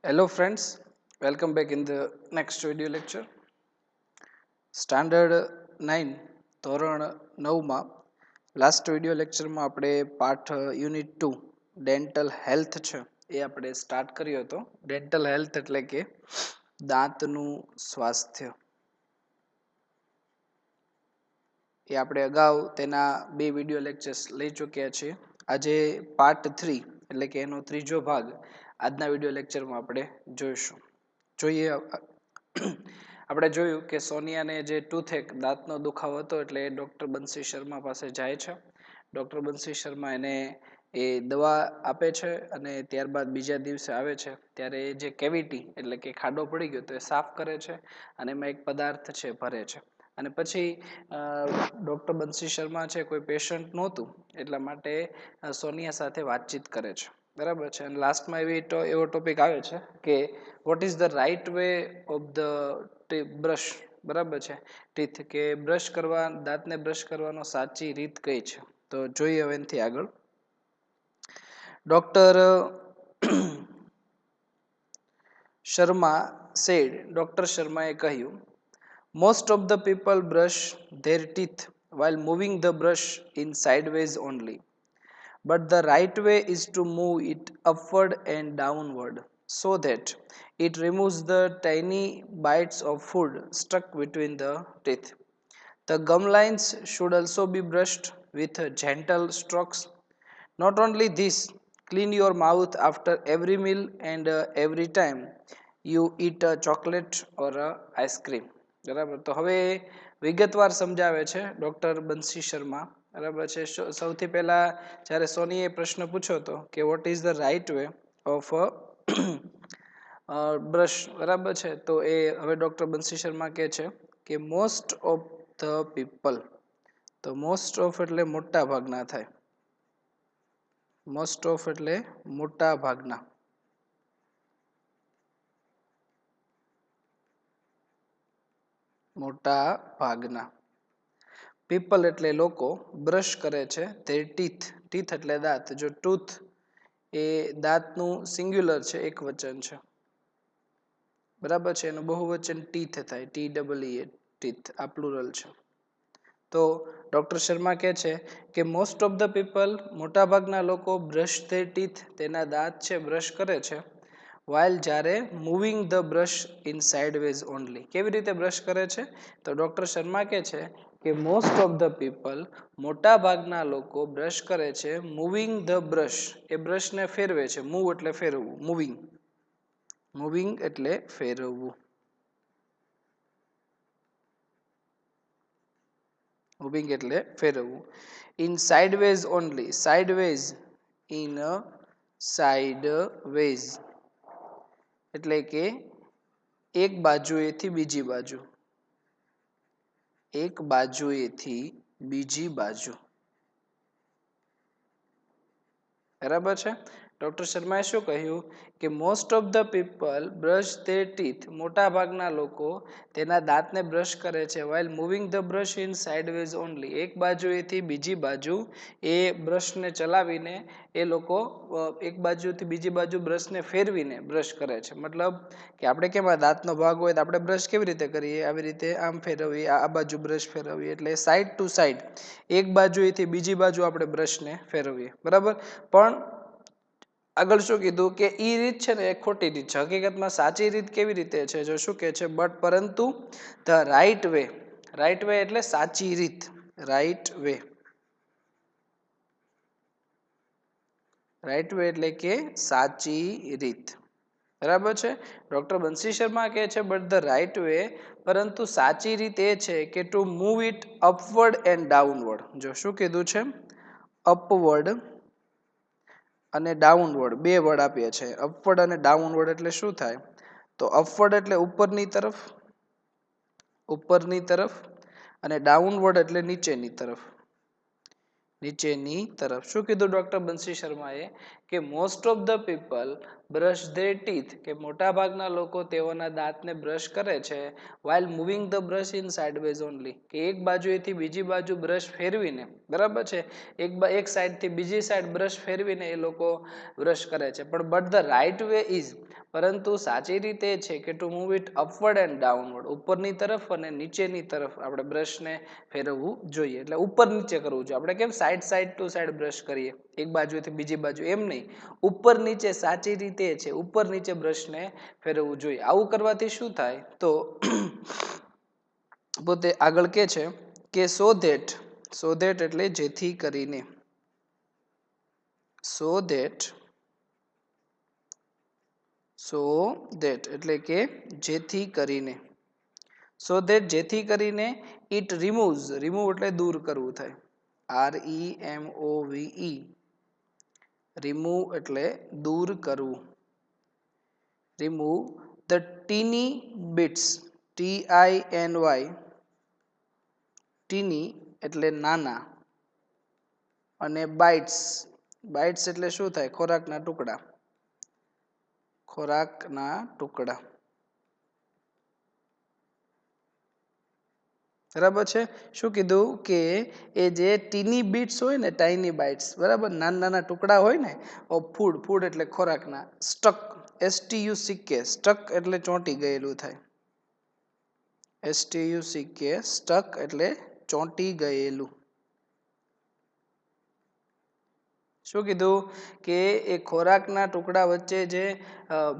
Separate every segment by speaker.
Speaker 1: Hello friends, welcome back in the next video lecture. Standard 9 ધોરણ 9માં last video લેક્ચરમાં આપણે પાઠ યુનિટ 2 ડેન્ટલ હેલ્થ છે એ આપણે સ્ટાર્ટ કર્યો હતો. ડેન્ટલ હેલ્થ એટલે કે દાંતનું સ્વાસ્થ્ય. એ આપણે અગાઉ તેના બે વિડિયો લેક્ચર્સ લઈ ચૂક્યા છીએ. આજે પાર્ટ 3 એટલે કે એનો ત્રીજો ભાગ આજના વિડિયો લેક્ચરમાં આપણે જોઈશું. જોઈએ આપણે જોયું કે સોનિયાને જે ટૂથેક દાંતનો દુખાવો હતો એટલે એ ડૉક્ટર બંસી શર્મા પાસે જાય છે. ડૉક્ટર બંસી શર્મા એને એ દવા આપે છે અને ત્યારબાદ બીજા દિવસે આવે છે ત્યારે એ જે કેવિટી એટલે કે ખાડો પડી ગયો તો એ સાફ કરે છે અને એમાં એક પદાર્થ છે ભરે છે અને પછી ડૉક્ટર બંસી શર્મા છે કોઈ પેશન્ટ નહોતું એટલા માટે સોનિયા સાથે વાતચીત કરે છે. બરાબર છે. અને લાસ્ટમાં એવો ટોપિક આવે છે કે what is the right way of the brush. બરાબર છે. ટીથ કે બ્રશ કરવા દાંતને બ્રશ કરવાનો સાચી રીત કઈ છે. તો જોઈએ હવે એનાથી આગળ. ડૉક્ટર ડૉક્ટર શર્માએ કહ્યું, most of the people brush their teeth while moving the brush in sideways only. But the right way is to move it upward and downward so that it removes the tiny bites of food stuck between the teeth. The gum lines should also be brushed with gentle strokes. Not only this, clean your mouth after every meal and every time you eat a chocolate or a ice cream. બરાબર. તો હવે વિગતવાર સમજાવે છે doctor બંસી શર્મા. બરાબર છે. સૌથી પહેલા જ્યારે સોનીએ પ્રશ્ન પૂછ્યો હતો કે what is the right way of brush. બરાબર છે. તો એ હવે ડૉક્ટર બંસી શર્મા કહે છે કે મોસ્ટ ઓફ ધ પીપલ. તો મોસ્ટ ઓફ એટલે મોટા ભાગના થાય. મોસ્ટ ઓફ એટલે મોટા ભાગના. મોટા ભાગના પીપલ એટલે લોકો બ્રશ કરે છે તે ટીથ. ટીથ એટલે દાંત. જો ટૂથ એ દાંતનું સિંગ્યુલર છે, એક વચન છે. બરાબર છે. એનું બહુવચન ટીથ થાય. TEE teeth. આ પ્લુરલ છે. તો ડૉક્ટર શર્મા કહે છે કે મોસ્ટ ઓફ ધ પીપલ મોટાભાગના લોકો બ્રશ ધેર ટીથ તેના દાંત છે બ્રશ કરે છે while જ્યારે moving the brush in sideways only. કેવી રીતે બ્રશ કરે છે? તો ડૉક્ટર શર્મા કહે છે કે મોસ્ટ ઓફ ધ પીપલ મોટાભાગના લોકો બ્રશ કરે છે મૂવિંગ ધ બ્રશ. એ બ્રશને ફેરવે છે. મૂવ એટલે ફેરવવું. મૂવિંગ. મૂવિંગ એટલે ફેરવવું. મૂવિંગ એટલે ફેરવવું. In sideways only. Sideways. In sideways એટલે કે એક બાજુએથી બીજી બાજુ. એક બાજુએથી બીજી બાજુ. બરાબર છે. ડૉક્ટર શર્માએ શું કહ્યું કે most of the people brush there teeth. મોટા ભાગના લોકો તેના દાંતને બ્રશ કરે છે while moving the brush in sideways only. એક બાજુએથી બીજી બાજુ એ બ્રશને ચલાવીને એ લોકો એક બાજુથી બીજી બાજુ બ્રશને ફેરવીને બ્રશ કરે છે. મતલબ કે આપણે કેમ દાંતનો ભાગ હોય તો આપણે બ્રશ કેવી રીતે કરીએ? આવી રીતે આમ ફેરવીએ, આ બાજુ બ્રશ ફેરવીએ. એટલે સાઈડ ટુ સાઈડ એક બાજુએથી બીજી બાજુ આપણે બ્રશને ફેરવીએ. બરાબર. પણ આગળ શું કીધું કે એ રીત છે ને એ ખોટી રીત છે. હકીકતમાં સાચી રીત કેવી રીતે છે? જો શું કહે છે બટ પરંતુ the right way. Right way એટલે સાચી રીત. Right way. રાઇટ વે એટલે કે સાચી રીત. બરાબર છે. ડૉક્ટર બંસી શર્મા કહે છે બટ ધ રાઇટ વે, પરંતુ સાચી રીત એ છે કે to move it upward and downward. જો શું કીધું છે? અપવર્ડ અને ડાઉનવર્ડ બે વર્ડ આપીએ છે. અપવર્ડ અને ડાઉનવર્ડ એટલે શું થાય? તો અપવર્ડ એટલે ઉપરની તરફ. ઉપરની તરફ. અને ડાઉનવર્ડ એટલે નીચેની તરફ. નીચેની તરફ. શું કીધું ડોક્ટર બંસી શર્માએ કે most of the people brush there teeth કે મોટા ભાગના લોકો તેઓના દાંતને બ્રશ કરે છે while moving the brush in sideways only કે એક બાજુએથી બીજી બાજુ બ્રશ ફેરવીને બરાબર છે એક સાઈડથી બીજી સાઈડ બ્રશ ફેરવીને એ લોકો બ્રશ કરે છે પણ but the right way is પરંતુ સાચી રીતે એ છે કે to move it upward and downward ઉપરની તરફ અને નીચેની તરફ આપણે બ્રશને ફેરવવું જોઈએ એટલે ઉપર નીચે કરવું જોઈએ આપણે કેમ સાઈડ ટુ સાઈડ બ્રશ કરીએ એક બાજુથી બીજી બાજુ એમ નહીં ઉપર નીચે સાચી રીતે છે ઉપર નીચે બ્રશને ફેરવવું જોઈએ આવું કરવાથી શું થાય તો પોતે આગળ કે છે કે સો ધેટ એટલે જેથી કરીને સો ધેટ એટલે કે જેથી કરીને જેથી કરીને ઇટ રિમૂવ એટલે દૂર કરવું થાય REMOVE રિમૂવ એટલે દૂર કરવું રિમૂવ ધ ટીની બિટ્સ TINY ટીની એટલે નાના અને બાઇટ્સ એટલે શું થાય ખોરાકના ટુકડા બરાબર છે શું કીધું કે એ જે ટીની બીટ્સ હોય ને ટાઇની બાઇટ્સ બરાબર નાના ટુકડા હોય ને ઓફ ફૂડ એટલે ખોરાકના STUCK સ્ટક એટલે ચોંટી ગયેલું થાય STUCK સ્ટક એટલે ચોંટી ગયેલું શું કીધું કે એ ખોરાકના ટુકડા વચ્ચે જે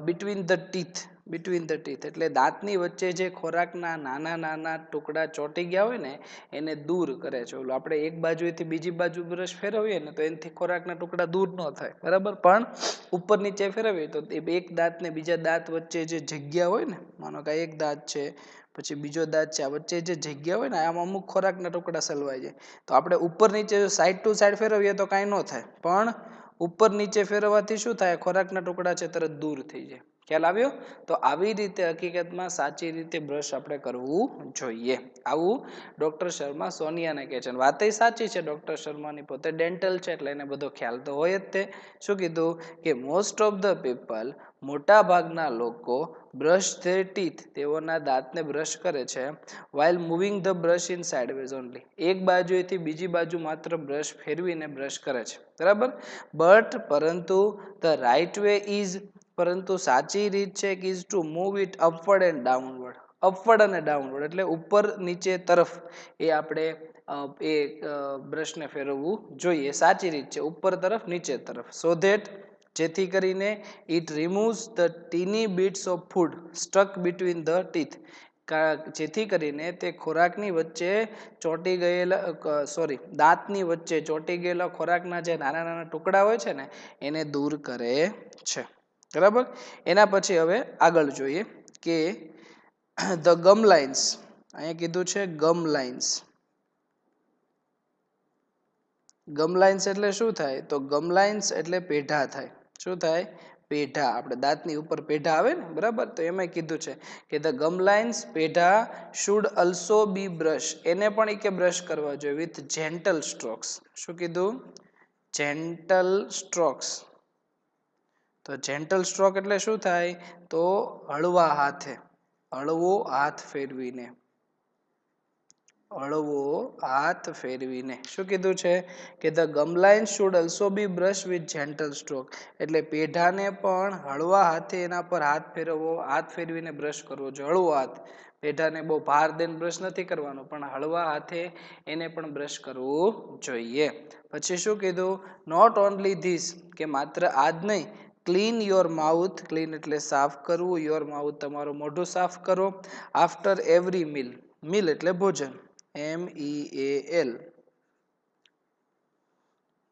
Speaker 1: બિટવીન ધ ટીથ એટલે દાંતની વચ્ચે જે ખોરાકના નાના ટુકડા ચોંટી ગયા હોય ને એને દૂર કરે છે ઓલું આપણે એક બાજુએથી બીજી બાજુ બ્રશ ફેરવીએ ને તો એનાથી ખોરાકના ટુકડા દૂર ન થાય બરાબર પણ ઉપર નીચે ફેરવીએ તો એક દાંત ને બીજા દાંત વચ્ચે જે જગ્યા હોય ને માનો કે એક દાંત છે પછી બીજો દાંત છે આ વચ્ચે જે જગ્યા હોય ને આમાં અમુક ખોરાકના ટુકડા સલવાઈ જાય તો આપણે ઉપર નીચે સાઈડ ટુ સાઈડ ફેરવીએ તો કાંઈ ન થાય પણ ઉપર નીચે ફેરવવાથી શું થાય ખોરાકના ટુકડા છે તરત દૂર થઈ જાય ખ્યાલ આવ્યો તો આવી રીતે હકીકતમાં સાચી રીતે બ્રશ આપણે કરવું જોઈએ આવું ડોક્ટર શર્મા સોનિયાને કહે છે વાત સાચી છે ડોક્ટર શર્માની પોતે ડેન્ટલ છે એટલે એને બધો ખ્યાલ તો હોય જ તે શું કીધું કે મોસ્ટ ઓફ ધ પીપલ મોટા ભાગના લોકો બ્રશ ધેર ટીથ તેઓના દાંતને બ્રશ કરે છે while moving the brush in sideways only એક બાજુએથી બીજી બાજુ માત્ર બ્રશ ફેરવીને બ્રશ કરે છે બરાબર પરંતુ ધ રાઈટ વે ઇઝ પરંતુ સાચી રીત છે કે is to move it upward and downward એટલે ઉપર નીચે તરફ એ આપણે એ બ્રશને ફેરવવું જોઈએ સાચી રીત છે ઉપર તરફ નીચે તરફ સો ધેટ જેથી કરીને it removes the tiny bits of food stuck between the teeth જેથી કરીને તે ખોરાકની વચ્ચે ચોંટી ગયેલા દાંતની વચ્ચે ચોંટી ગયેલા ખોરાકના જે નાના ટુકડા હોય છે ને એને દૂર કરે છે બરાબર એના પછી હવે આગળ જોઈએ કે ધ ગમ લાઇન્સ અહીંયા કીધું છે ગમ લાઇન્સ એટલે શું થાય તો ગમ લાઇન્સ એટલે પેઢા થાય શું થાય પેઢા આપણે દાંતની ઉપર પેઢા આવે ને બરાબર તો એમાં કીધું છે કે ધ ગમ લાઇન્સ પેઢા શુડ અલ્સો બી બ્રશ એને પણ કે બ્રશ કરવા જોઈએ વિથ જેન્ટલ સ્ટ્રોક્સ શું કીધું જેન્ટલ સ્ટ્રોક્સ તો જેન્ટલ સ્ટ્રોક એટલે શું થાય તો હળવો હાથ ફેરવીને શું કીધું છે કે the gum line should also be brush with gentle stroke એટલે પેઢાને પણ હળવા હાથે એના પર હાથ ફેરવીને બ્રશ કરવો જોઈએ હળવો હાથ પેઢાને બહુ ભાર દઈને બ્રશ નથી કરવાનો પણ હળવા હાથે એને પણ બ્રશ કરવું જોઈએ પછી શું કીધું નોટ ઓનલી ધીસ કે માત્ર આ જ નહીં ક્લીન યોર માઉથ ક્લીન એટલે સાફ કરવું યોર માઉથ તમારું મોઢું સાફ કરો આફ્ટર એવરી મીલ એટલે ભોજન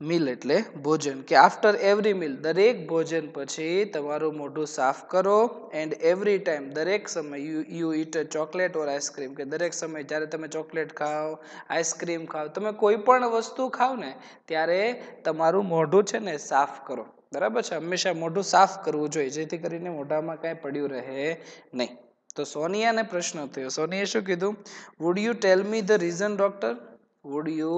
Speaker 1: મીલ એટલે ભોજન કે આફ્ટર એવરી મીલ દરેક ભોજન પછી તમારું મોઢું સાફ કરો એન્ડ એવરી ટાઈમ દરેક સમય you it chocolate or ice cream કે દરેક સમય જ્યારે તમે ચોકલેટ ખાઓ આઈસ્ક્રીમ ખાઓ તમે કોઈ પણ વસ્તુ ખાઓ ને ત્યારે તમારું મોઢું છે ને સાફ કરો બરાબર છે હંમેશા મોઢું સાફ કરવું જોઈએ જેથી કરીને મોઢામાં કાંઈ પડ્યું રહે નહીં તો સોનિયાને પ્રશ્ન થયો સોનિયાએ શું કીધું would you tell me the reason doctor would you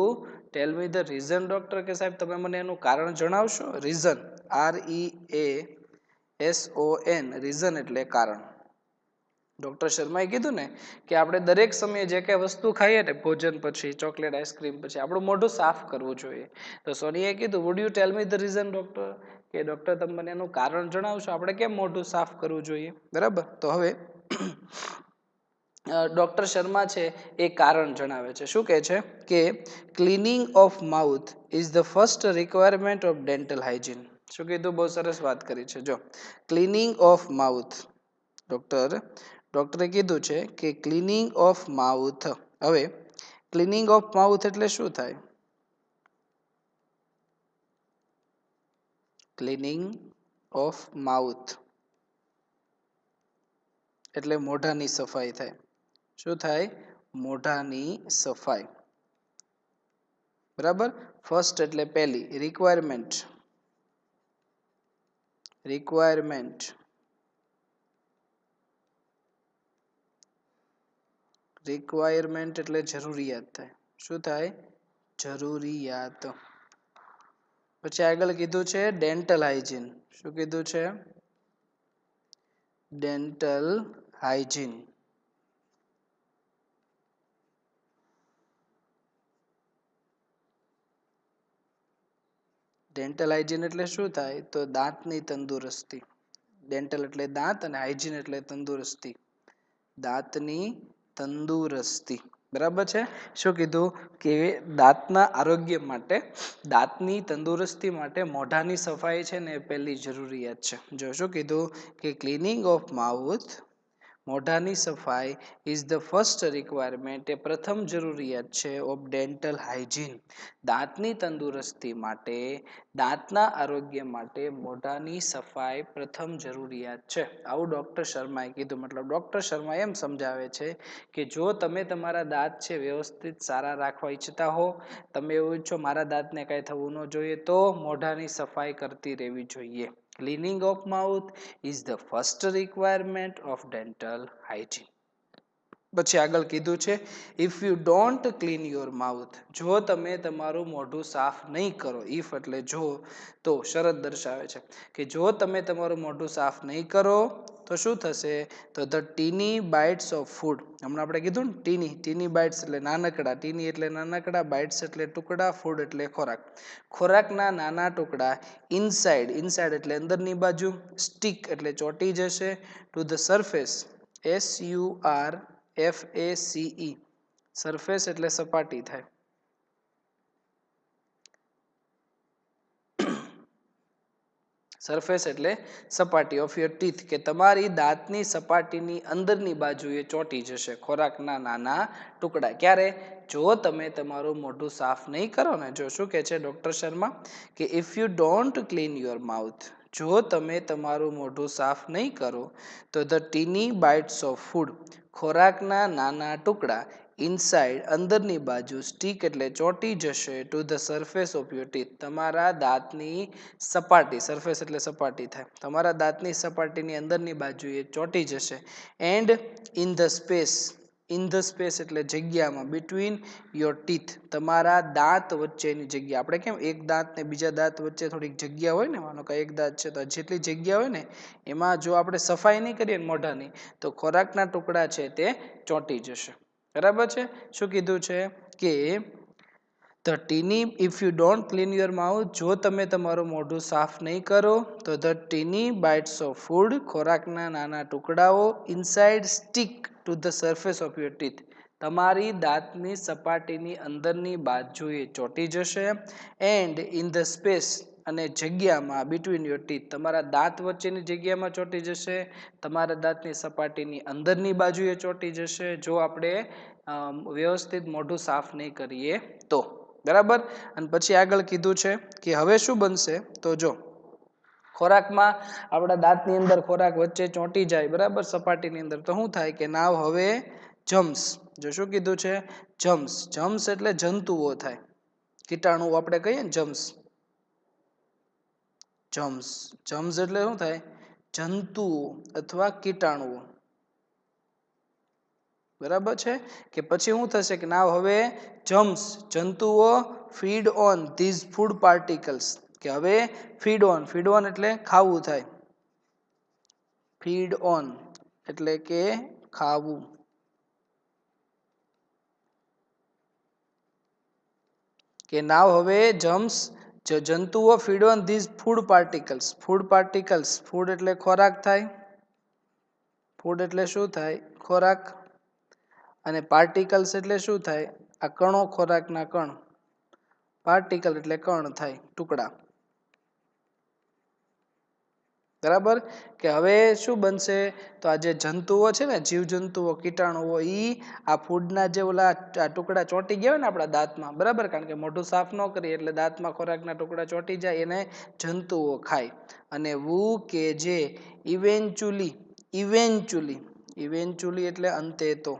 Speaker 1: tell me the reason doctor, કે સાહેબ તમે મને એનું કારણ જણાવશો. રીઝન, REASON, રીઝન એટલે કારણ. ડોક્ટર શર્માએ કીધું ને કે આપણે દરેક સમયે જે કઈ વસ્તુ ખાઈએ ને, ભોજન પછી, ચોકલેટ, આઈસ્ક્રીમ પછી, આપણું મોઢું સાફ કરવું જોઈએ. તો સોનીએ કીધું would you tell me the reason doctor, કે ડોક્ટર તમે મને એનું કારણ જણાવશો, આપણે કેમ મોઢું સાફ કરવું જોઈએ. બરાબર. તો હવે ડોક્ટર શર્મા છે એ કારણ જણાવે છે. શું કહે છે કે cleaning of mouth is the first requirement of dental hygiene. શું કીધું? બહુ સરસ વાત કરી છે. જો ક્લિનિંગ ઓફ માઉથ, ડોક્ટરે કીધું છે કે ક્લિનિંગ ઓફ માઉથ. હવે ક્લિનિંગ ઓફ માઉથ એટલે શું થાય? ક્લિનિંગ ઓફ માઉથ એટલે મોઢાની સફાઈ થાય. શું થાય? મોઢાની સફાઈ. બરાબર. ફર્સ્ટ એટલે પહેલી. રિક્વાયરમેન્ટ એટલે જરૂરિયાત થાય. શું થાય? જરૂરિયાત. પછી આગળ કીધું છે ડેન્ટલ હાઇજીન. શું કીધું છે? Dental hygiene. ડેન્ટલ હાઇજીન એટલે શું થાય? તો દાંતની તંદુરસ્તી. ડેન્ટલ એટલે દાંત અને હાઇજીન એટલે તંદુરસ્તી. દાંતની તંદુરસ્તી. બરાબર છે. શું કીધું? કે દાંતના આરોગ્ય માટે, દાંતની તંદુરસ્તી માટે મોઢાની સફાઈ છે ને એ પહેલી જરૂરિયાત છે. જો શું કીધું? કે ક્લિનિંગ ઓફ માઉથ, મોઢાની સફાઈ ઇઝ ધ ફર્સ્ટ રિક્વાયરમેન્ટ, એ પ્રથમ જરૂરિયાત છે ઓફ ડેન્ટલ હાઇજીન, દાંતની તંદુરસ્તી માટે, દાંતના આરોગ્ય માટે મોઢાની સફાઈ પ્રથમ જરૂરિયાત છે. આવું ડોક્ટર શર્માએ કીધું. મતલબ ડોક્ટર શર્મા એમ સમજાવે છે કે જો તમે તમારા દાંત છે વ્યવસ્થિત સારા રાખવા ઈચ્છતા હો, તમે એવું ઈચ્છો મારા દાંતને કાંઈ થવું ન જોઈએ, તો મોઢાની સફાઈ કરતી રહેવી જોઈએ. Cleaning of mouth is the first requirement of dental hygiene. પછી આગળ કીધું છે if you don't clean your mouth, જો તમે તમારું મોઢું સાફ નહીં કરો. ઇફ એટલે જો, તો શરત દર્શાવે છે કે જો તમે તમારું મોઢું સાફ નહીં કરો તો શું થશે? તો the tiny bites of food, હમણાં આપણે કીધું ને ટીની બાઇટ્સ એટલે નાનકડા, ટીની એટલે નાનકડા, બાઇટ્સ એટલે ટુકડા, ફૂડ એટલે ખોરાક, ખોરાકના નાના ટુકડા ઇનસાઇડ એટલે અંદરની બાજુ, સ્ટીક એટલે ચોંટી જશે, two the surface, SURFACE, surface એટલે સપાટી થાય, સરફેસ એટલે સપાટી ઓફ યોર ટીથ, કે તમારી દાંતની સપાટીની અંદરની બાજુએ ચોંટી જશે ખોરાકના નાના ટુકડા. ક્યારે? જો તમે તમારું મોઢું સાફ નહીં કરો ને. જો શું કહે છે ડોક્ટર શર્મા કે if you don't clean your mouth, જો તમે તમારું મોઢું સાફ નહીં કરો તો the tiny bites of food, ખોરાકના નાના ટુકડા, ઇનસાઇડ અંદરની બાજુ, સ્ટીક એટલે ચોંટી જશે, two the surface of your teeth, તમારા દાંતની સપાટી, સરફેસ એટલે સપાટી થાય, તમારા દાંતની સપાટીની અંદરની બાજુએ ચોંટી જશે. એન્ડ ઇન ધ સ્પેસ એટલે જગ્યામાં, બિટવીન યોર ટીથ, તમારા દાંત વચ્ચેની જગ્યા. આપણે કેમ એક દાંત ને બીજા દાંત વચ્ચે થોડીક જગ્યા હોય ને, માનો કે એક દાંત છે તો જેટલી જગ્યા હોય ને એમાં જો આપણે સફાઈ નહીં કરીએ ને મોઢાની, તો ખોરાકના ટુકડા છે તે ચોંટી જશે. બરાબર છે. શું કીધું છે કે the tiny, if you don't clean your mouth, જો તમે તમારું મોઢું સાફ નહીં કરો તો the tiny bites of food, ખોરાકના નાના ટુકડાઓ, inside stick to the surface of your teeth, તમારી દાંતની સપાટીની અંદરની બાજુએ ચોંટી જશે. એન્ડ ઇન ધ સ્પેસ અને જગ્યામાં, બિટવીન યોર ટીથ, તમારા દાંત વચ્ચેની જગ્યામાં ચોંટી જશે, તમારા દાંતની સપાટીની અંદરની બાજુએ ચોંટી જશે, જો આપણે વ્યવસ્થિત મોઢું સાફ નહીં કરીએ તો. બરાબર. અને પછી આગળ કીધું છે કે હવે શું બનશે? તો જો ખોરાકમાં આપણા દાંતની અંદર ખોરાક વચ્ચે ચોંટી જાય, બરાબર, સપાટીની અંદર, તો શું થાય કે નાવ હવે જમ્સ. જો શું કીધું છે? જમ્સ એટલે જંતુઓ થાય, કીટાણુ આપણે કહીએ ને જમ્સ એટલે શું થાય? જંતુઓ અથવા કીટાણુઓ. બરાબર છે. કે પછી શું થશે કે નાવ હવે જમ્સ, જંતુઓ feed on these food particles કે હવે ફીડ ઓન એટલે ખાવું થાય ફીડ ઓન એટલે કે ખાવું કે નાવ હવે જમ્સ જંતુઓ feed on these food particles food એટલે ખોરાક થાય ફૂડ એટલે શું થાય ખોરાક અને પાર્ટિકલ્સ એટલે શું થાય આ કણો ખોરાકના કણ પાર્ટિકલ એટલે કણ થાય ટુકડા બરાબર કે હવે શું બનશે તો આ જે જંતુઓ છે ને જીવજંતુઓ કીટાણુઓ ઈ આ ફૂડના જે ઓલા ટુકડા ચોંટી ગયા હોય ને આપણા દાંતમાં બરાબર કારણ કે મોઢું સાફ ન કરીએ એટલે દાંતમાં ખોરાકના ટુકડા ચોંટી જાય એને જંતુઓ ખાય અને વુ કે જે ઇવેન્ચ્યુઅલી એટલે અંતે તો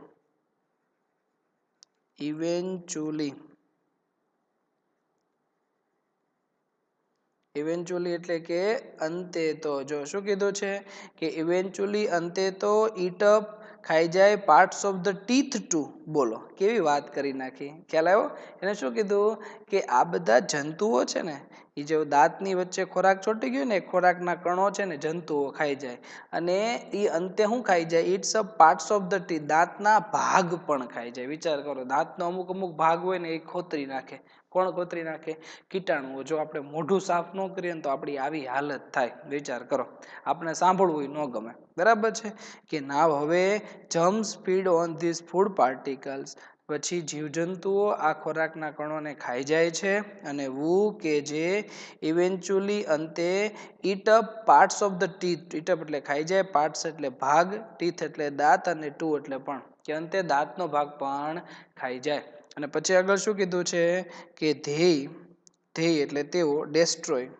Speaker 1: ઇવેન્ચ્યુઅલી એટલે કે અંતે તો જો શું કીધું છે કે ઇવેન્ચ્યુઅલી અંતે તો ઈટ અપ ખાઈ જાય parts of the teeth too બોલો કેવી વાત કરી નાખી ખ્યાલ આવ્યો એને શું કીધું કે આ બધા જંતુઓ છે ને એ જે દાંતની વચ્ચે ખોરાક ચોંટી ગયો ને ખોરાકના કણો છે ને જંતુઓ ખાઈ જાય અને એ અંતે શું ખાઈ જાય it's a parts of the teeth દાંતના ભાગ પણ ખાઈ જાય વિચાર કરો દાંતનો અમુક ભાગ હોય ને એ ખોતરી નાખે કોણ ખોતરી નાખે કીટાણુઓ જો આપણે મોઢું સાફ ન કરીએ ને તો આપણી આવી હાલત થાય વિચાર કરો આપણે સાંભળવું ન ગમે બરાબર છે કે નાવ હવે germs feed on this food particles પછી જીવજંતુઓ આ ખોરાકના કણોને ખાઈ જાય છે અને વુ કે જે ઇવેન્ચ્યુઅલી અંતે eat up parts of the teeth eat up એટલે ખાઈ જાય પાર્ટ્સ એટલે ભાગ ટીથ એટલે દાંત અને ટુ એટલે પણ કે અંતે દાંતનો ભાગ પણ ખાઈ જાય અને પછી આગળ શું કીધું છે કે ધ્યેય એટલે તેઓ ડેસ્ટ્રોય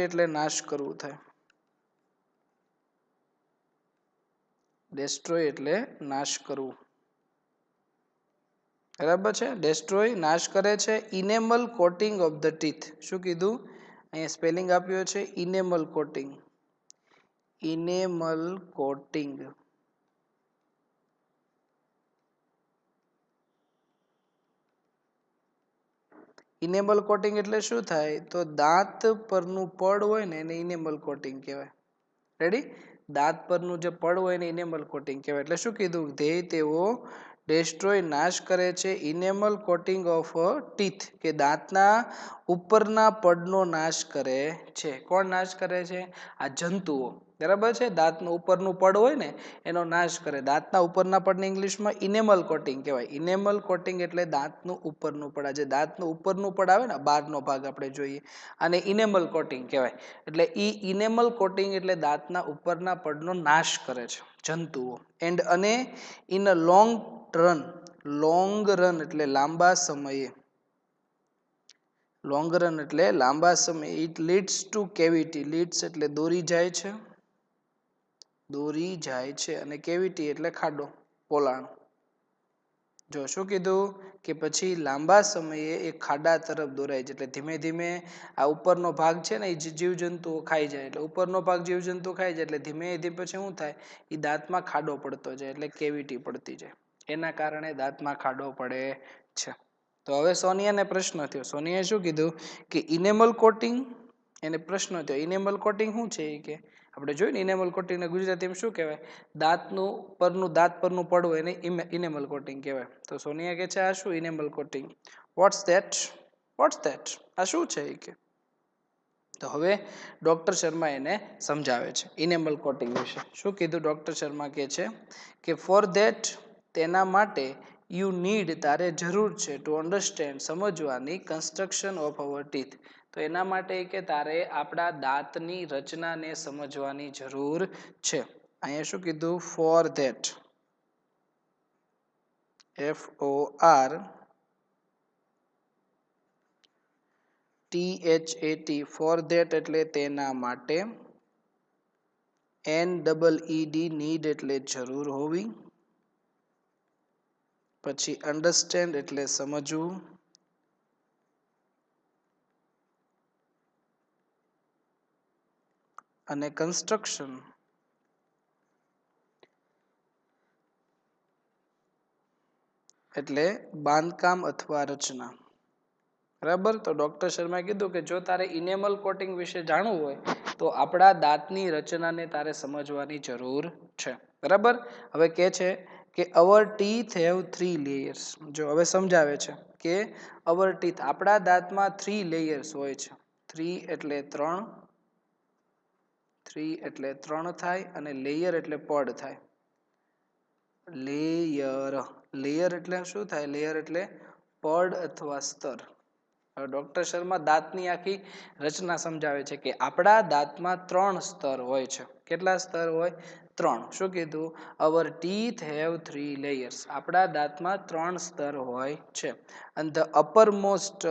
Speaker 1: એટલે નાશ કરવું થાય ડેસ્ટ્રોય એટલે નાશ કરવું બરાબર છે ડેસ્ટ્રોય નાશ કરે છે enamel coating of the teeth શું કીધું અહીંયા સ્પેલિંગ આપ્યો છે ઇનેમલ કોટિંગ ઇનેમલ કોટિંગ એટલે શું થાય તો દાંત પરનું પડ હોય ને એને ઇનેમલ કોટિંગ કહેવાય રેડી દાંત પરનું જે પડ હોય ને ઇનેમલ કોટિંગ કહેવાય એટલે શું કીધું ધ્યેય તેઓ ડેસ્ટ્રોય નાશ કરે છે ઇનેમલ કોટિંગ ઓફ ટીથ કે દાંતના ઉપરના પડનો નાશ કરે છે કોણ નાશ કરે છે આ જંતુઓ બરાબર છે દાંતનું ઉપરનું પડ હોય ને એનો નાશ કરે દાંતના ઉપરના પડને ઇંગ્લિશમાં ઇનેમલ કોટિંગ કહેવાય ઇનેમલ કોટિંગ એટલે દાંતનું ઉપરનું પડ જે દાંતનું ઉપરનું પડ આવે ને બહારનો ભાગ આપણે જોઈએ અને ઇનેમલ કોટિંગ કહેવાય એટલે ઈ ઇનેમલ કોટિંગ એટલે દાંતના ઉપરના પડનો નાશ કરે છે જંતુઓ અને ઇન અ લોંગ રન એટલે લાંબા સમયે it leads two cavity leads એટલે દોરી જાય છે અને કેવિટી એટલે ખાડો પોલાણ જો શું કીધું કે પછી લાંબા સમયે એ ખાડા તરફ દોરાય છે એટલે ધીમે ધીમે આ ઉપરનો ભાગ છે ને એ જીવજંતુઓ ખાઈ જાય એટલે ઉપરનો ભાગ જીવજંતુ ખાઈ જાય એટલે ધીમે ધીમે પછી શું થાય એ દાંતમાં ખાડો પડતો જાય એટલે કેવિટી પડતી જાય એના કારણે દાંતમાં ખાડો પડે છે તો હવે સોનિયાને પ્રશ્ન થયો સોનિયાએ શું કીધું કે ઇનેમલ કોટિંગ એને પ્રશ્ન થયો ઇનેમલ કોટિંગ શું છે એ કે આપણે જોયું ને ઇનેમલ કોટિંગને ગુજરાતીમાં શું કહેવાય દાંત પરનું પડ હોય એને ઇનેમલ કોટિંગ કહેવાય તો સોનિયા કહે છે આ શું ઇનેમલ કોટિંગ વોટ્સ ધેટ આ શું છે એ કે તો હવે ડોક્ટર શર્મા એને સમજાવે છે ઇનેમલ કોટિંગ વિશે શું કીધું ડોક્ટર શર્મા કહે છે કે ફોર ધેટ તેના માટે યુ નીડ તારે જરૂર છે ટુ અન્ડરસ્ટેન્ડ સમજવાની કન્સ્ટ્રક્શન ઓફ અવર ટીથ તો એના માટે કે તારે આપણા દાંતની રચનાને સમજવાની જરૂર છે અહીંયા શું કીધું for that FORTHAT for that એટલે તેના માટે NEED નીડ એટલે જરૂર હોવી પછી અન્ડરસ્ટેન્ડ એટલે સમજવું અને કન્સ્ટ્રક્શન એટલે બાંધકામ અથવા રચના. બરાબર. તો ડોક્ટર શર્માએ કીધું કે જો તારે ઇનેમલ કોટિંગ વિશે જાણવું હોય તો આપણા દાંતની રચનાને તારે સમજવાની જરૂર છે. બરાબર. હવે કે છે કે અવર ટીથ હેવ 3 લેયર્સ. જો હવે સમજાવે છે કે અવર ટીથ આપણા દાંતમાં 3 લેયર્સ હોય છે. 3 એટલે 3, 3 એટલે 3 થાય અને લેયર એટલે પડ થાય. લેયર, લેયર એટલે શું થાય? લેયર એટલે પડ અથવા સ્તર. હવે ડોક્ટર શર્મા દાંતની આખી રચના સમજાવે છે કે આપણા દાંતમાં 3 સ્તર હોય છે. કેટલા સ્તર હોય? 3. શું કીધું? અવર ટીથ હેવ 3 લેયર્સ. આપણા દાંતમાં 3 સ્તર હોય છે. and the uppermost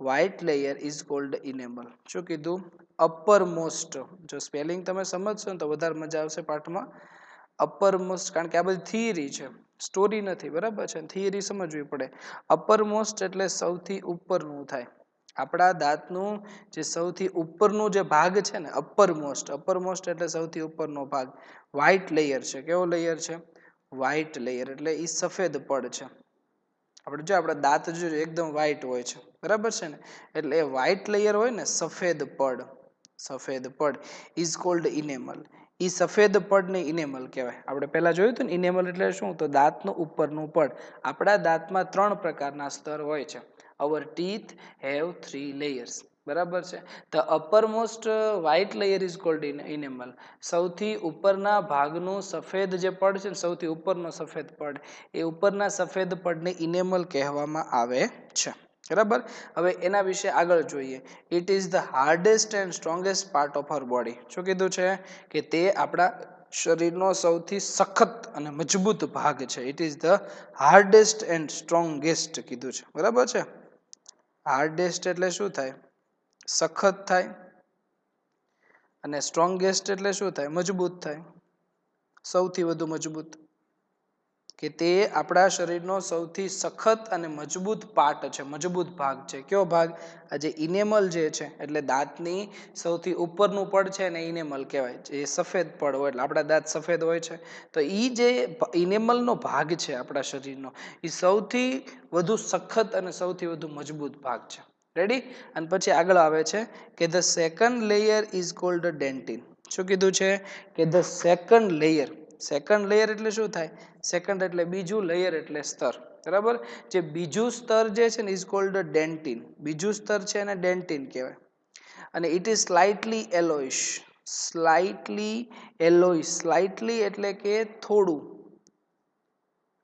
Speaker 1: white layer is called enamel. શું કીધું? uppermost. જો સ્પેલિંગ તમે સમજશો ને તો વધારે મજા આવશે પાઠમાં. uppermost, કારણ કે આ બધી થિયરી છે, સ્ટોરી નથી. બરાબર છે? થિયરી સમજવી પડે. uppermost એટલે સૌથી ઉપરનું થાય. આપણા દાંતનું જે સૌથી ઉપરનું જે ભાગ છે ને, uppermost, uppermost એટલે સૌથી ઉપરનો ભાગ. white layer છે. કેવો લેયર છે? white layer એટલે ઈ સફેદ પડ છે. આપણે જો આપણા દાંત જો એકદમ white હોય છે. બરાબર છે ને? એટલે એ white layer હોય ને, સફેદ પડ, સફેદ પડ is called enamel. ઈ સફેદ પડને ઇનેમલ કહેવાય. આપણે પહેલા જોયું હતું ને ઇનેમલ એટલે શું? તો દાંતનું ઉપરનું પડ. આપણા દાંતમાં 3 પ્રકારના સ્તર હોય છે. our teeth have 3 layers. બરાબર છે? the uppermost white layer is called enamel. સૌથી ઉપરના ભાગનું સફેદ જે પડ છે ને, સૌથી ઉપરનો સફેદ પડ, એ ઉપરના સફેદ પડને ઇનેમલ કહેવામાં આવે છે. બરાબર. હવે એના વિશે આગળ જોઈએ. It is the hardest and strongest part of our body. શું કીધું છે? કે તે આપણા શરીરનો સૌથી સખત અને મજબૂત ભાગ છે. It is the hardest and strongest કીધું છે. બરાબર છે? હાર્ડેસ્ટ એટલે શું થાય? સખત થાય. અને સ્ટ્રોંગેસ્ટ એટલે શું થાય? મજબૂત થાય. સૌથી વધુ મજબૂત. કે તે આપણા શરીરનો સૌથી સખત અને મજબૂત પાર્ટ છે, મજબૂત ભાગ છે. કયો ભાગ? આ જે ઇનેમલ જે છે, એટલે દાંતની સૌથી ઉપરનું પડ છે ને ઇનેમલ કહેવાય. જે સફેદ પડ હોય, એટલે આપણા દાંત સફેદ હોય છે, તો ઈ જે ઇનેમલનો ભાગ છે આપણા શરીરનો, એ સૌથી વધુ સખત અને સૌથી વધુ મજબૂત ભાગ છે. રેડી? અને પછી આગળ આવે છે કે the second layer is cold dentine. શું કીધું છે? કે the second layer. Second layer એટલે શું થાય? સેકન્ડ એટલે બીજું, લેયર એટલે સ્તર. બરાબર? જે બીજું સ્તર જે છે ને ઇઝ કોલ્ડ ડેન્ટિન. બીજું સ્તર છે એને ડેન્ટિન કહેવાય. અને it is slightly yellowish. Slightly yellowish. Slightly એટલે કે થોડું.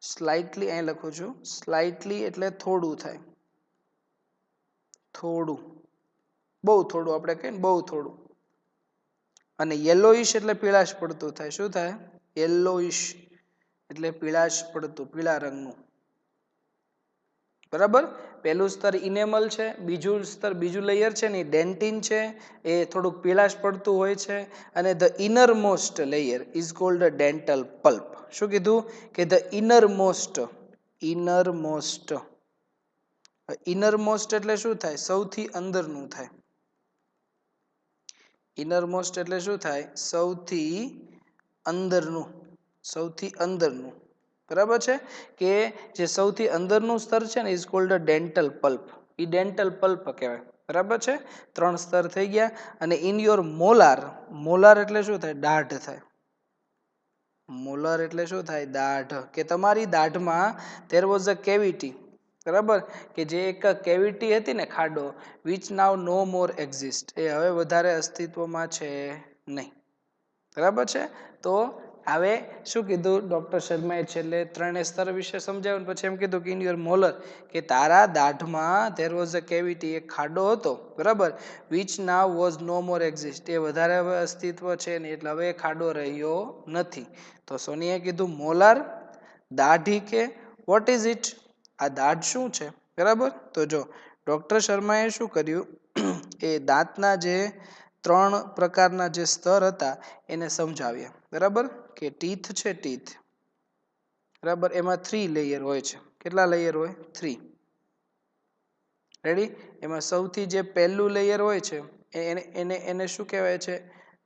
Speaker 1: સ્લાઇટલી અહીં લખું છું. સ્લાઇટલી એટલે થોડું થાય. થોડું, બહુ થોડું. આપણે કહીએ ને બહુ થોડું. અને યેલોઇશ એટલે પીળાશ પડતું થાય. શું થાય? યેલોઇશ એટલે પીળાશ પડતું, પીળા રંગનું. બરાબર? પહેલું સ્તર ઇનેમલ છે, બીજું સ્તર, બીજું લેયર છે ને ડેન્ટિન છે, એ થોડુંક પીળાશ પડતું હોય છે. અને the innermost layer is called dental pulp. શું કીધું? કે ધ ઇનરમોસ્ટ. ઇનરમોસ્ટ. ઇનરમોસ્ટ એટલે શું થાય? સૌથી અંદરનું થાય. ઇનરમોસ્ટ એટલે શું થાય? સૌથી અંદરનું. સૌથી અંદરનું. બરાબર છે? કે જે સૌથી અંદરનું સ્તર છે ને is called dental pulp. E dental pulp કહેવાય. બરાબર છે? 3 સ્તર થઈ ગયા. અને ઇન યોર મોલાર. મોલાર એટલે શું થાય? દાઢ થાય. મોલર એટલે શું થાય? દાઢ. કે તમારી દાઢમાં there was a cavity. બરાબર? કે જે એક કેવિટી હતી ને, ખાડો, which now no more exist. એ હવે વધારે અસ્તિત્વમાં છે નહીં. બરાબર છે? તો હવે શું કીધું ડોક્ટર શર્માએ? છેલ્લે 3 સ્તર વિશે સમજાવ્યું. પછી એમ કીધું કે ઇન યોર મોલર, કે તારા દાઢમાં there was a cavity, એક ખાડો હતો. બરાબર? which now was no more exist. એ વધારે હવે અસ્તિત્વ છે નહીં, એટલે હવે ખાડો રહ્યો નથી. તો સોનીએ કીધું મોલાર, દાઢી, કે વોટ ઇઝ ઇટ? આ દાઢ શું છે? બરાબર? તો જો ડોક્ટર શર્માએ શું કર્યું, એ દાંતના જે 3 પ્રકારના જે સ્તર હતા એને સમજાવ્યા. બરાબર? કે ટીથ છે, ટીથ. બરાબર? એમાં 3 લેયર હોય છે. કેટલા લેયર હોય? 3. રેડી? એમાં સૌથી જે પહેલું લેયર હોય છે એને શું કહેવાય છે?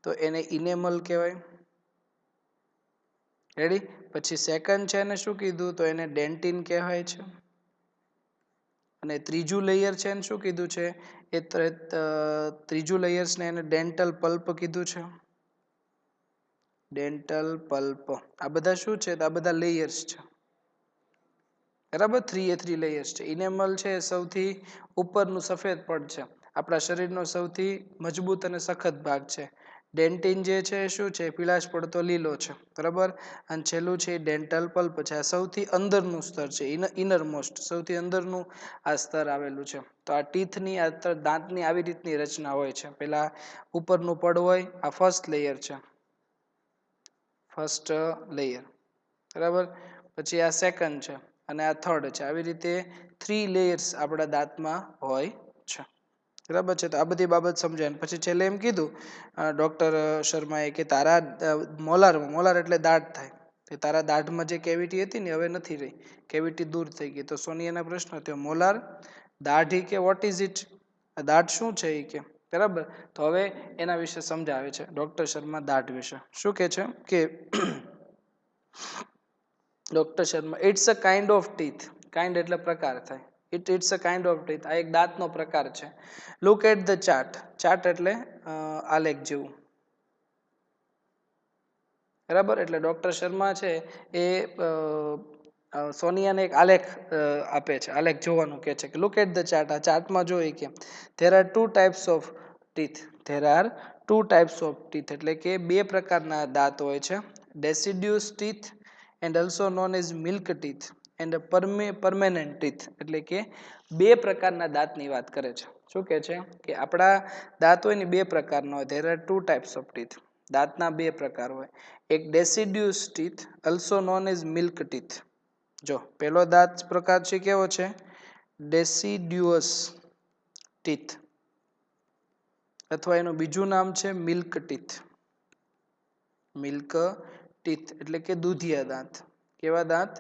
Speaker 1: તો એને ઇનેમલ કહેવાય. રેડી? પછી સેકન્ડ છે એને શું કીધું? તો એને ડેન્ટિન કહેવાય છે. અને ત્રીજું લેયર છે એને શું કીધું છે? એ ત્રીજું લેયર્સને એને ડેન્ટલ પલ્પ કીધું છે. Dental pulp. આ બધા શું છે? તો આ બધા લેયર્સ છે. બરાબર, 3 લેયર્સ છે. ઇનેમલ છે સૌથી ઉપરનું સફેદ પડ છે, આપણા શરીરનો સૌથી મજબૂત અને સખત ભાગ છે. ડેન્ટિન જે છે શું છે? પીળાશ પડતો લીલો છે. બરાબર. અને છેલ્લું છે ડેન્ટલ પલ્પ છે. આ સૌથી અંદરનું સ્તર છે, ઇનરમોસ્ટ, સૌથી અંદરનું આ સ્તર આવેલું છે. તો આ ટીથની, આ દાંતની આવી રીતની રચના હોય છે. પેલા ઉપરનું પડ હોય, આ ફર્સ્ટ લેયર છે, ફર્સ્ટ લેયર. બરાબર. પછી આ સેકન્ડ છે અને આ થર્ડ છે. આવી રીતે 3 લેયર્સ આપણા દાંતમાં હોય છે. બરાબર છે. તો આ બધી બાબત સમજાય. પછી છેલ્લે એમ કીધું ડોક્ટર શર્માએ કે તારા મોલાર એટલે દાઢ થાય, કે તારા દાઢમાં જે કેવિટી હતી ને હવે નથી રહી, કેવિટી દૂર થઈ ગઈ. તો સોનિયાના પ્રશ્ન થયો મોલાર દાઢી કે વોટ ઇઝ ઇટ? દાઢ શું છે એ કે. બરાબર. તો હવે એના વિશે સમજાવે છે ડોક્ટર શર્મા દાઢ વિશે. શું કે છે કે doctor Sharma, it's a kind of teeth. Kind એટલે પ્રકાર થાય. It's a kind of teeth. આ એક દાંતનો પ્રકાર છે. Look at the chart. Chart એટલે આલેખ જેવું. બરાબર. એટલે ડોક્ટર શર્મા છે એ સોનિયાને એક આલેખ આપે છે, આલેખ જોવાનું કહે છે કે લુક એટ ધ ચાર્ટ. આ ચાર્ટમાં જોઈએ કે there are 2 types of teeth. There are 2 types of teeth એટલે કે 2 પ્રકારના દાંત હોય છે. Deciduous teeth and also known as milk teeth and permanent teeth. એટલે કે 2 પ્રકારના દાંતની વાત કરે છે. શું કહે છે કે આપણા દાંત હોય ને 2 પ્રકારના હોય. There are 2 types of teeth. દાંતના 2 પ્રકાર હોય. એક deciduous teeth also known as milk teeth. જો પહેલો દાંત પ્રકાર છે કેવો છે? ડેસિડ્યુઅસ ટીથ, અથવા એનું બીજું નામ છે મિલ્ક ટીથ. મિલ્ક ટીથ એટલે કે દૂધિયા દાંત. કેવા દાંત?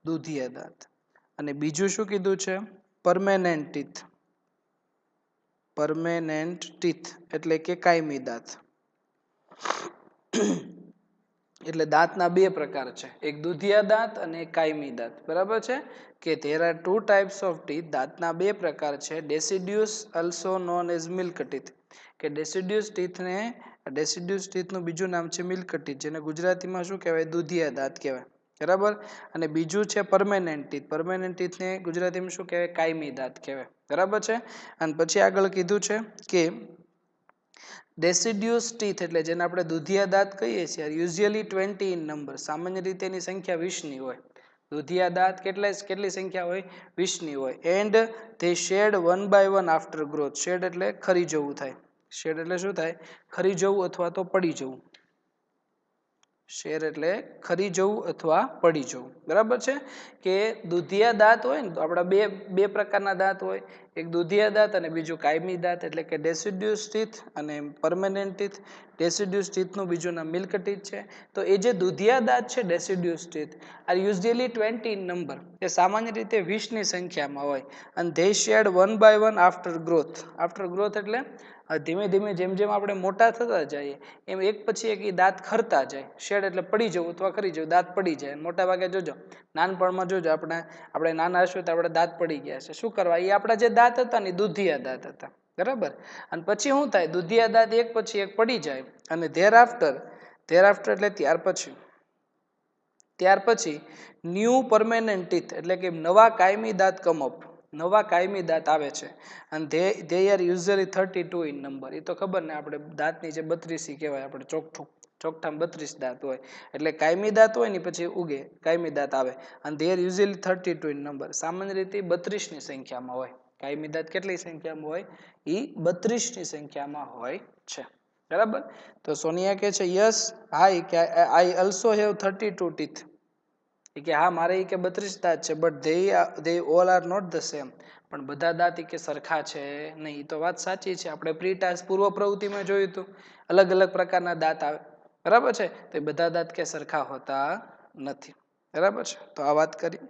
Speaker 1: દૂધિયા દાંત. અને બીજું શું કીધું છે? Permanent teeth. પરમેનન્ટ ટીથ એટલે કે કાયમી દાંત. એટલે દાંતના 2 પ્રકાર છે, એક દૂધિયા દાંત અને એક કાયમી દાંત. બરાબર છે કે there are 2 types of teeth. દાંતના 2 પ્રકાર છે. Deciduous also known as milk teeth. કે ડેસિડ્યુસ ટીથનું બીજું નામ છે મિલ્ક ટીથ, જેને ગુજરાતીમાં શું કહેવાય? દૂધિયા દાંત કહેવાય. બરાબર. અને બીજું છે પરમેનન્ટ ટીથ. પરમેનન્ટ ટીથને ગુજરાતીમાં શું કહેવાય? કાયમી દાંત કહેવાય. બરાબર છે. અને પછી આગળ કીધું છે કે ડેસિડ્યુસ ટીથ એટલે જેને આપણે દૂધિયા દાંત કહીએ છીએ, યુઝ્યુઅલી 20 ઇન નંબર. સામાન્ય રીતે એની સંખ્યા 20ની હોય. દૂધિયા દાંત કેટલી સંખ્યા હોય? 20ની હોય. And they shed 1 by 1 after growth. Shed એટલે ખરી જવું થાય. શેડ એટલે શું થાય? ખરી જવું અથવા તો પડી જવું. શેર એટલે ખરી જવું અથવા પડી જવું. બરાબર છે કે દૂધિયા દાંત હોય ને તો આપણા બે પ્રકારના દાંત હોય, એક દૂધિયા દાંત અને બીજું કાયમી દાંત. એટલે કે ડેસિડ્યુસ ટીથ અને પરમેનન્ટ ટીથ. ડેસિડ્યુસ ટીથનું બીજું નામ મિલ્ક ટીથ છે. તો એ જે દૂધિયા દાંત છે deciduous teeth are usually 20 in number. એ સામાન્ય રીતે 20ની સંખ્યામાં હોય. અને they shed 1 by 1 after growth. After growth એટલે ધીમે ધીમે જેમ જેમ આપણે મોટા થતા જઈએ એમ એક પછી એક દાંત ખરતા જાય. શેડ એટલે પડી જવું અથવા ખરી જવું. દાંત પડી જાય. મોટા ભાગે જોજો નાનપણમાં જોજો આપણે નાના હશું તો આપણે દાંત પડી ગયા છે. શું કરવા? એ આપણા જે દાંત હતા ને દૂધિયા દાંત હતા. બરાબર. અને પછી શું થાય? દૂધિયા દાંત એક પછી એક પડી જાય. અને ધેર આફ્ટર એટલે ત્યાર પછી ન્યૂ પરમેનન્ટ ટીથ એટલે કે નવા કાયમી દાંત કમ અપ. નવા કાયમી દાંત આવે છે. અને they are usually 32 in number. એ તો ખબર ને, આપણે દાંતની જે 32 કહેવાય, આપણે ચોકઠામાં 32 દાંત હોય. એટલે કાયમી દાંત હોય ને પછી ઉગે કાયમી દાંત આવે. અને they are usually 32 in number. સામાન્ય રીતે 32ની સંખ્યામાં હોય. કાયમી દાંત કેટલી સંખ્યામાં હોય? એ 32ની સંખ્યામાં હોય છે. બરાબર. તો સોનિયા કહે છે yes, I also have 32 teeth. કે હા, મારે કે 32 દાંત છે, but they all are not the same. પણ બધા દાંત કે સરખા છે નહીં. તો વાત સાચી છે. આપણે પ્રી ટાસ્ક પૂર્વ પ્રવૃત્તિમાં જોયું હતું, અલગ અલગ પ્રકારના દાંત આવે. બરાબર છે. તો બધા દાંત કે સરખા હોતા નથી. બરાબર છે. તો આ વાત કરી.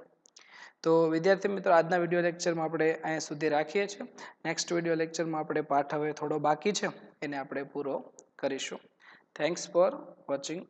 Speaker 1: તો વિદ્યાર્થી મિત્રો, આજના વિડીયો લેક્ચરમાં આપણે અહીંયા સુધી રાખીએ છીએ. નેક્સ્ટ વિડીયો લેક્ચરમાં આપણે પાઠ હવે થોડો બાકી છે એને આપણે પૂરો કરીશું. Thanks for watching.